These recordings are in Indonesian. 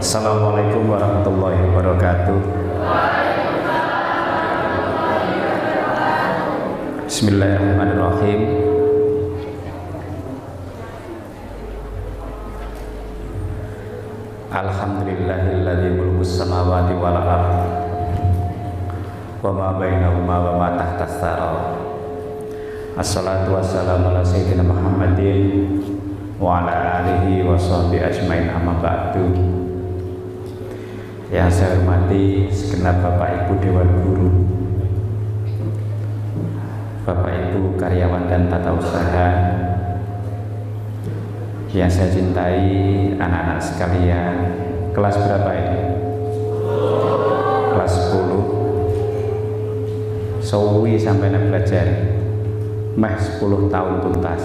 Assalamualaikum warahmatullahi wabarakatuh. Bismillahirrahmanirrahim. Alhamdulillahilladzi mulkus samawati wal ardh wa ma bainahuma wa ma tahtas tsara. Assalatu wassalamu ala sayyidina Muhammadin wa ala alihi wa sahbihi ajmain, amma ba'du. Yang saya hormati segenap Bapak Ibu Dewan Guru, Bapak Ibu karyawan dan tata usaha, yang saya cintai, anak-anak sekalian. Kelas berapa ini? Kelas 10. Sawi sampai belajar meh 10 tahun tuntas.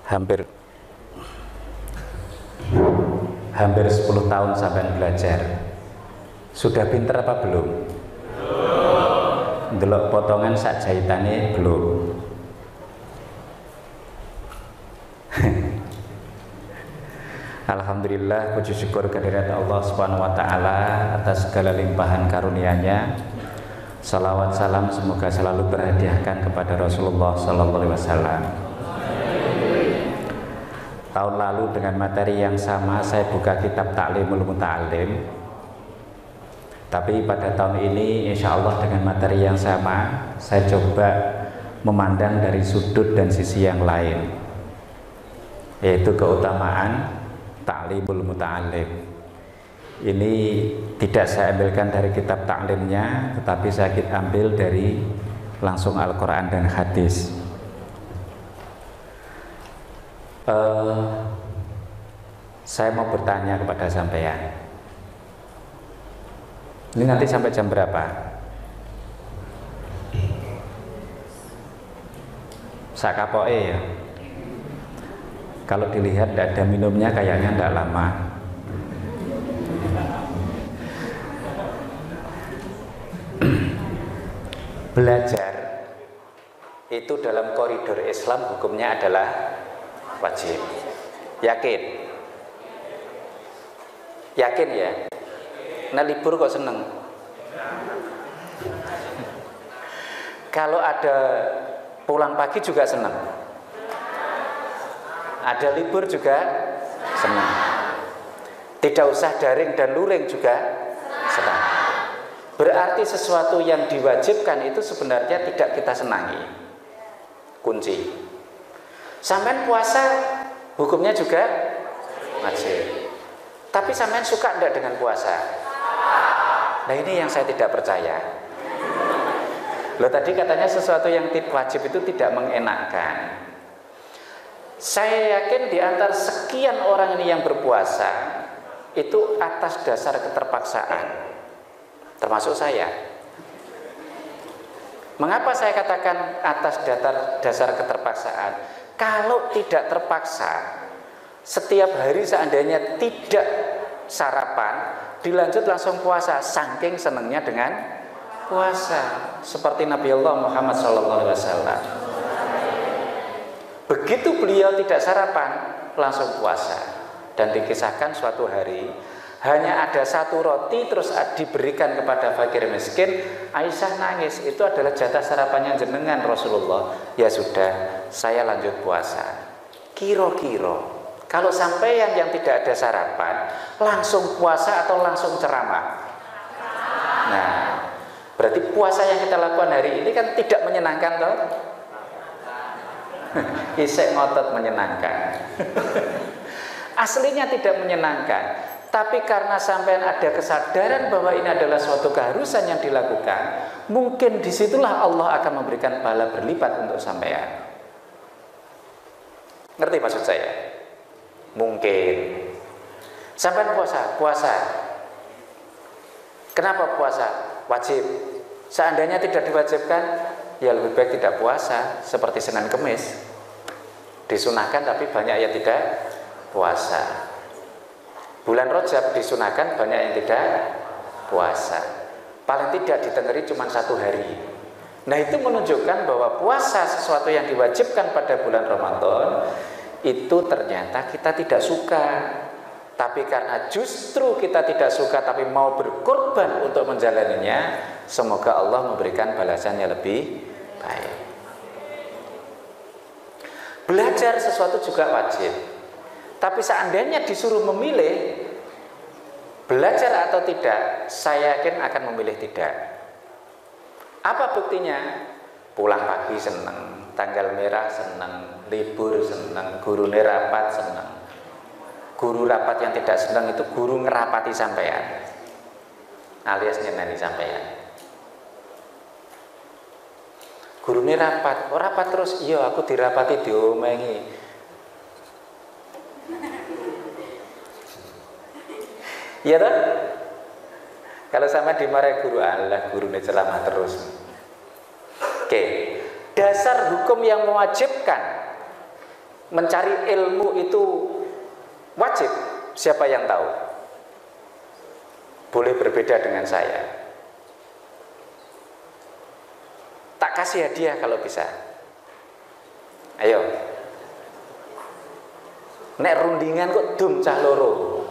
Hampir 10 tahun sampai belajar. Sudah pinter apa belum? Delok potongan sak jahitane belum. Alhamdulillah, puji syukur kehadirat Allah Subhanahu wa taala atas segala limpahan karunia-Nya. Salawat salam semoga selalu berhadiahkan kepada Rasulullah sallallahu alaihi wasallam. Tahun lalu dengan materi yang sama saya buka kitab Ta'limul Muta'allim. Tapi pada tahun ini insya Allah dengan materi yang sama saya coba memandang dari sudut dan sisi yang lain, yaitu keutamaan Ta'limul Muta'allim. Ini tidak saya ambilkan dari kitab taklimnya, tetapi saya ambil dari langsung Al-Quran dan hadis. Saya mau bertanya kepada sampean, ini nanti sampai jam berapa? Sakapoe ya. Kalau dilihat tidak ada minumnya, kayaknya tidak lama. Belajar itu dalam koridor Islam hukumnya adalah wajib. Yakin? Yakin ya? Nah, libur kok seneng? Kalau ada pulang pagi juga seneng. Ada libur juga senang. Tidak usah daring dan luring juga senang. Berarti sesuatu yang diwajibkan itu sebenarnya tidak kita senangi. Kunci. Sampean puasa hukumnya juga wajib. Tapi sampean suka enggak dengan puasa? Nah, ini yang saya tidak percaya. Loh, tadi katanya sesuatu yang wajib itu tidak mengenakkan. Saya yakin di antara sekian orang ini yang berpuasa itu atas dasar keterpaksaan, termasuk saya. Mengapa saya katakan atas dasar keterpaksaan? Kalau tidak terpaksa, setiap hari seandainya tidak sarapan, dilanjut langsung puasa, saking senangnya dengan puasa, seperti Nabi Allah Muhammad SAW. Begitu beliau tidak sarapan, langsung puasa. Dan dikisahkan suatu hari hanya ada satu roti terus diberikan kepada fakir miskin. Aisyah nangis, itu adalah jatah sarapannya jenengan Rasulullah. Ya sudah, saya lanjut puasa. Kira-kira kalau sampeyan yang tidak ada sarapan langsung puasa atau langsung ceramah? Nah, berarti puasa yang kita lakukan hari ini kan tidak menyenangkan toh? Isek ngotot menyenangkan. Aslinya tidak menyenangkan, tapi karena sampean ada kesadaran bahwa ini adalah suatu keharusan yang dilakukan, mungkin disitulah Allah akan memberikan pahala berlipat untuk sampean. Ngerti maksud saya? Mungkin sampean puasa. Kenapa puasa? Wajib. Seandainya tidak diwajibkan, ya lebih baik tidak puasa, seperti Senin Kemis. Disunahkan tapi banyak yang tidak puasa. Bulan Rajab disunahkan, banyak yang tidak puasa. Paling tidak ditengeri cuma 1 hari. Nah, itu menunjukkan bahwa puasa sesuatu yang diwajibkan pada bulan Ramadan itu ternyata kita tidak suka. Tapi karena justru kita tidak suka tapi mau berkorban untuk menjalaninya, semoga Allah memberikan balasan yang lebih baik. Belajar sesuatu juga wajib. Tapi seandainya disuruh memilih belajar atau tidak, saya yakin akan memilih tidak. Apa buktinya? Pulang pagi senang, tanggal merah senang, libur senang, guru rapat senang. Guru rapat yang tidak senang itu guru ngerapati sampean, alias nyeneni sampean. Guru ini rapat, oh rapat terus, iya aku dirapati diomengi. Iya toh? Kalau sama dimarahi guru, Allah guru ini ceramah terus. Oke, dasar hukum yang mewajibkan mencari ilmu itu wajib, siapa yang tahu? Boleh berbeda dengan saya. Tak kasih hadiah kalau bisa. Ayo. Nek rundingan kok dum cah loro.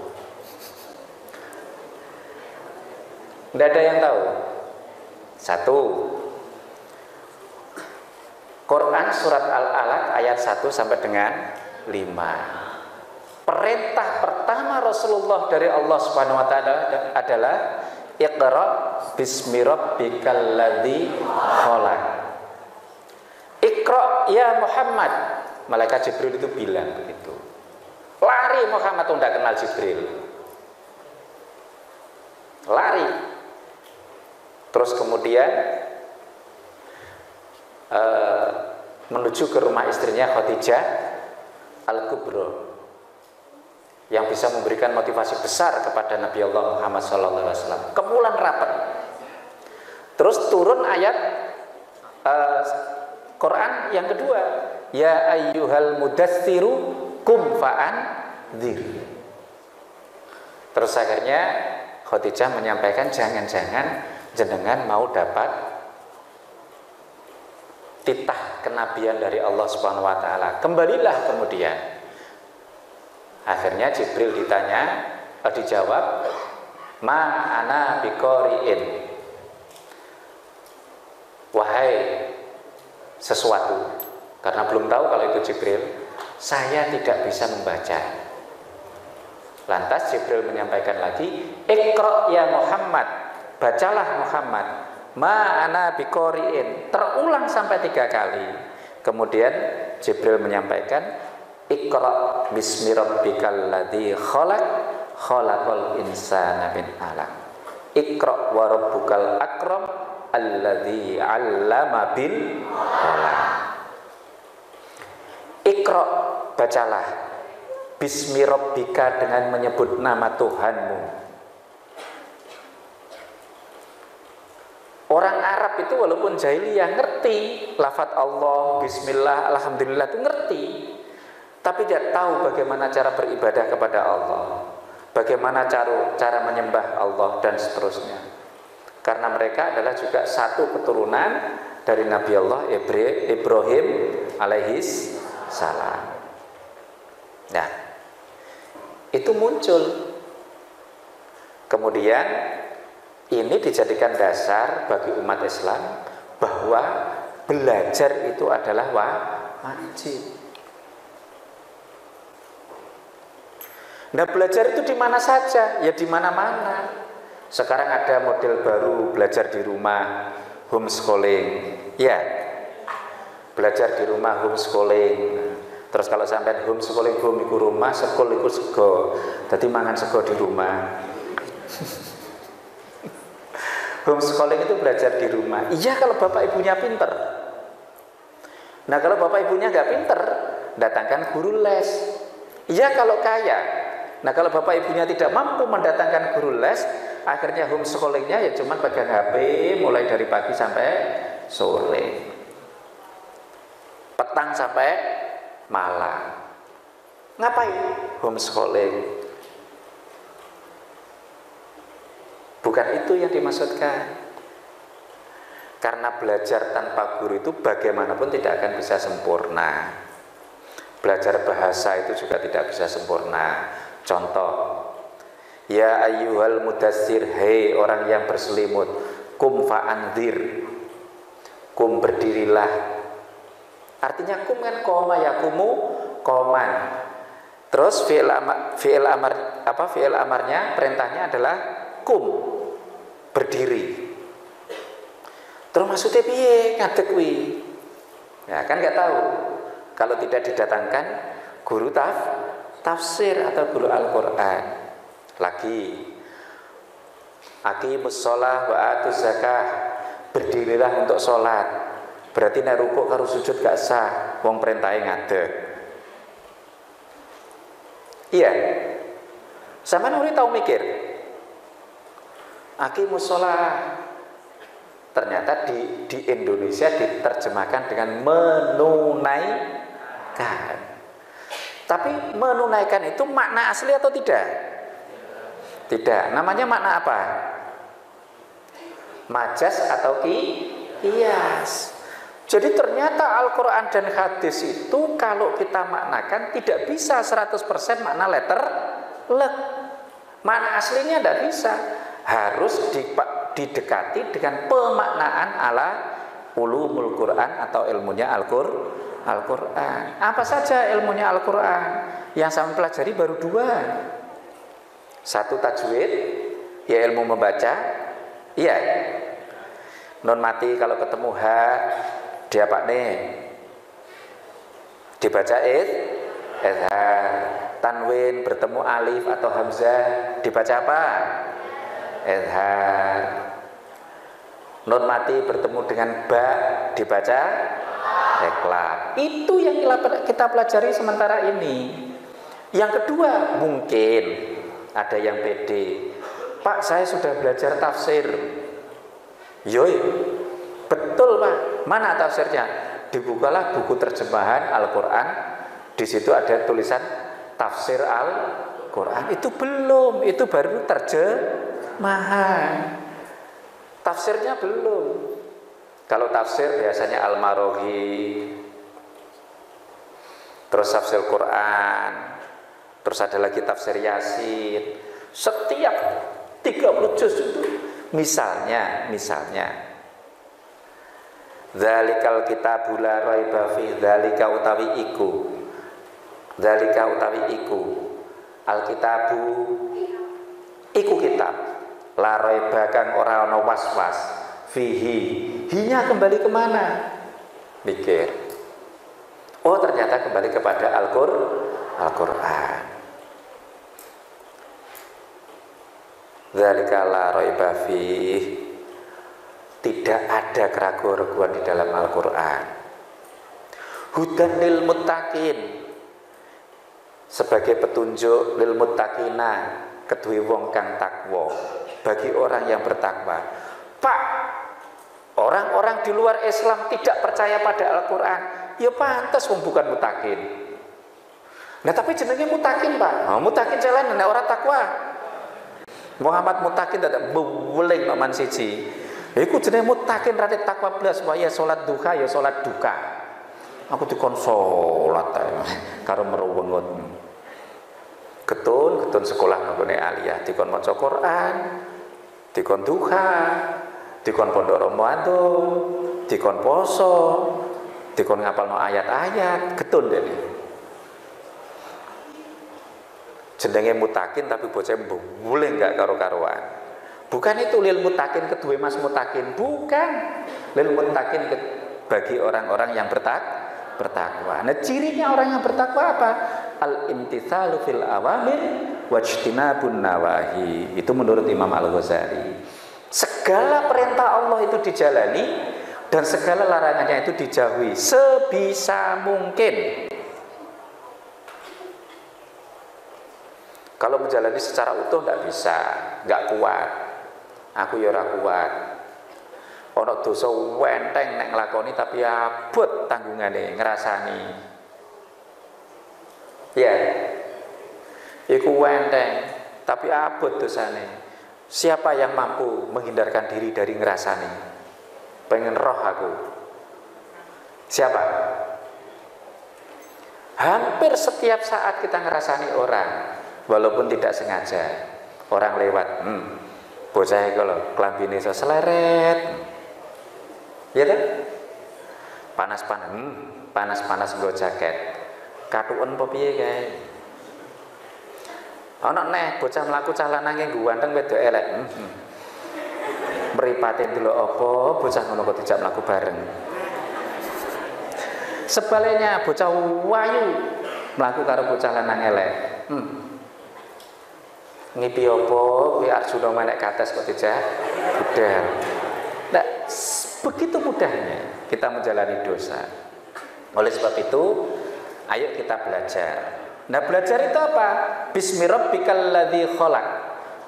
Tidak ada yang tahu. Satu, Quran surat Al-Alaq ayat 1 sampai dengan 5. Perintah pertama Rasulullah dari Allah Subhanahu wa taala adalah Iqra bismi rabbikal ladzi khalaq. Iqra ya Muhammad. Malaikat Jibril itu bilang begitu. Lari Muhammad, tidak kenal Jibril. Lari. Terus kemudian menuju ke rumah istrinya Khadijah Al-Kubra, yang bisa memberikan motivasi besar kepada Nabi Allah Muhammad SAW. Kemulan rapat. Terus turun ayat Quran yang kedua, ya ayyuhal mudassiru kum fa'andzir. Terus akhirnya Khadijah menyampaikan, jangan-jangan jenengan mau dapat titah kenabian dari Allah Subhanahu wa taala. Kembalilah kemudian. Akhirnya Jibril dijawab, ma ana biqori'in. Wahai sesuatu, karena belum tahu kalau itu Jibril, saya tidak bisa membaca. Lantas Jibril menyampaikan lagi, Iqra ya Muhammad, bacalah Muhammad, ma ana biqori'in. Terulang sampai 3 kali. Kemudian Jibril menyampaikan, Iqra bismi rabbikal ladzi khalaq, khalaqal insana min 'alaq. Iqra wa rabbukal akram alladzi 'allama bil qalam. Iqra, bacalah, bismi rabbika, dengan menyebut nama Tuhanmu. Orang Arab itu walaupun jahiliyah ngerti lafaz Allah, bismillah, alhamdulillah itu ngerti. Tapi tidak tahu bagaimana cara beribadah kepada Allah, bagaimana cara menyembah Allah dan seterusnya. Karena mereka adalah juga satu keturunan dari Nabi Allah Ibrahim alaihis salam. Nah, itu muncul. Kemudian ini dijadikan dasar bagi umat Islam bahwa belajar itu adalah wajib. Nah, belajar itu di mana saja? Ya di mana-mana. Sekarang ada model baru, belajar di rumah, homeschooling. Ya, belajar di rumah, homeschooling. Terus kalau sampai homeschooling iku rumah, sekolah iku sego. Dadi mangan sego di rumah. Homeschooling itu belajar di rumah. Iya kalau bapak ibunya pinter. Nah kalau bapak ibunya nggak pinter, datangkan guru les. Iya kalau kaya. Nah kalau bapak ibunya tidak mampu mendatangkan guru les, akhirnya homeschoolingnya ya cuma pegang HP mulai dari pagi sampai sore, petang sampai malam. Ngapain homeschooling? Bukan itu yang dimaksudkan. Karena belajar tanpa guru itu bagaimanapun tidak akan bisa sempurna. Belajar bahasa itu juga tidak bisa sempurna. Contoh, ya ayyuhal mudassir, hei orang yang berselimut, kum fa'anzir, kum berdirilah. Artinya kum kan koma, ya kumu koman. Terus fi'il amarnya, perintahnya adalah kum, berdiri. Terus maksudnya piye ngadeg kuwi? Ya kan nggak tahu. Kalau tidak didatangkan guru tafsir atau guru Al-Qur'an. Lagi, aqimus shalah wa atuz zakah, berdirilah untuk sholat. Berarti nek rukuk karo sujud gak sah, wong perintahe ngadeg. Iya. Sampeyan ora tau mikir. Aqimus shalah ternyata di Indonesia diterjemahkan dengan menunaikan. Tapi menunaikan itu makna asli atau tidak? Tidak. Namanya makna apa? Majas atau qiyas. Jadi ternyata Al-Quran dan hadis itu kalau kita maknakan tidak bisa 100% makna letter lek. Makna aslinya tidak bisa. Harus didekati dengan pemaknaan ala ulumul Quran atau ilmunya Al-Quran. Apa saja ilmunya Al-Quran? Yang saya pelajari baru 2. Satu tajwid, ya ilmu membaca. Iya. Non mati kalau ketemu H, dia pak nih dibaca izhar. Tanwin bertemu alif atau hamzah dibaca apa? Izhar. Nun mati bertemu dengan ba dibaca iqlab. Itu yang kita pelajari sementara ini. Yang kedua, mungkin ada yang pede, Pak saya sudah belajar tafsir. Yoi, betul Pak. Mana tafsirnya? Dibukalah buku terjemahan Al-Quran. Di situ ada tulisan tafsir Al-Quran. Itu belum, itu baru terjemahan. Tafsirnya belum. Kalau tafsir biasanya Al-Maroghi, terus tafsir Quran, terus ada lagi tafsir Yasin. Setiap 30 juz itu misalnya dzalikal kitabu la raiba fi dzalika utawi iku Alkitabu iku kitab la raiba kang ora ana was-was fihi. Hinya kembali kemana? Mikir. Oh ternyata kembali kepada Al-Quran. Dzalika la raiba fihi. Tidak ada keraguan-keraguan di dalam Al-Quran. Hudan lil muttaqin, sebagai petunjuk lil muttaqina, kedue wong kang takwa, bagi orang yang bertakwa. Pak, orang-orang di luar Islam tidak percaya pada Al-Quran, ya pantas wong bukan muttaqin. Nah tapi jenenge muttaqin Pak. Oh, muttaqin jalan nek ora takwa. Muhammad muttaqin tidak beweling maman siji. Iku jenenge muttaqin rate takwa blas wae salat duha ya salat duka. Aku dikon salat karo meruwengut. Ketun sekolah nggone aliyah dikon maca Quran, dikon duha, dikon pondok Ramadan, dikon poso, dikon ngapalno ayat-ayat, ketun dene. Jenenge muttaqin tapi bocah mbule enggak karo-karoan. Bukan itu lil muttaqin kedua mas muttaqin, bukan. Lil muttaqin bagi orang-orang yang bertakwa. Nah, cirinya orang yang bertakwa apa? Al-imtitsalu fil awamir wajtinabun nawahi. Itu menurut Imam Al-Ghazali. Segala perintah Allah itu dijalani dan segala larangannya itu dijauhi sebisa mungkin. Kalau menjalani secara utuh enggak bisa, enggak kuat. Aku ya ora kuat. Ana dosa wenteng nek nglakoni tapi abot tanggungane ngrasani. Ya. Iku wenteng tapi abot dosane. Siapa yang mampu menghindarkan diri dari ngrasani? Pengen roh aku. Siapa? Hampir setiap saat kita ngerasani orang, walaupun tidak sengaja. Orang lewat, bocah kalau klambine iso seleret. Ya kan? Panas-panas nggo jaket. Katuken apa piye kae? Ana neh bocah mlaku calanane nggo ganteng wedok elek. Mripate ndelok apa bocah ngono kok dijak mlaku bareng. Sebaliknya bocah wayu mlaku karo bocah lanang elek. Ngipi apa kuwi Arjuna menek kates kok dijak budal. Nah, begitu mudahnya kita menjalani dosa. Oleh sebab itu, ayo kita belajar. Nah, belajar itu apa? Bismi rabbikal ladzi khalaq.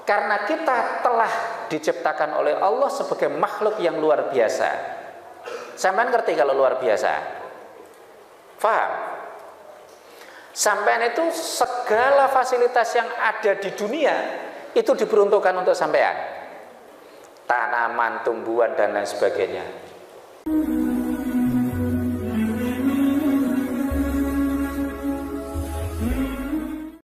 Karena kita telah diciptakan oleh Allah sebagai makhluk yang luar biasa. Sampean ngerti kalau luar biasa? Faham? Sampean itu segala fasilitas yang ada di dunia itu diperuntukkan untuk sampean. Tanaman, tumbuhan dan lain sebagainya.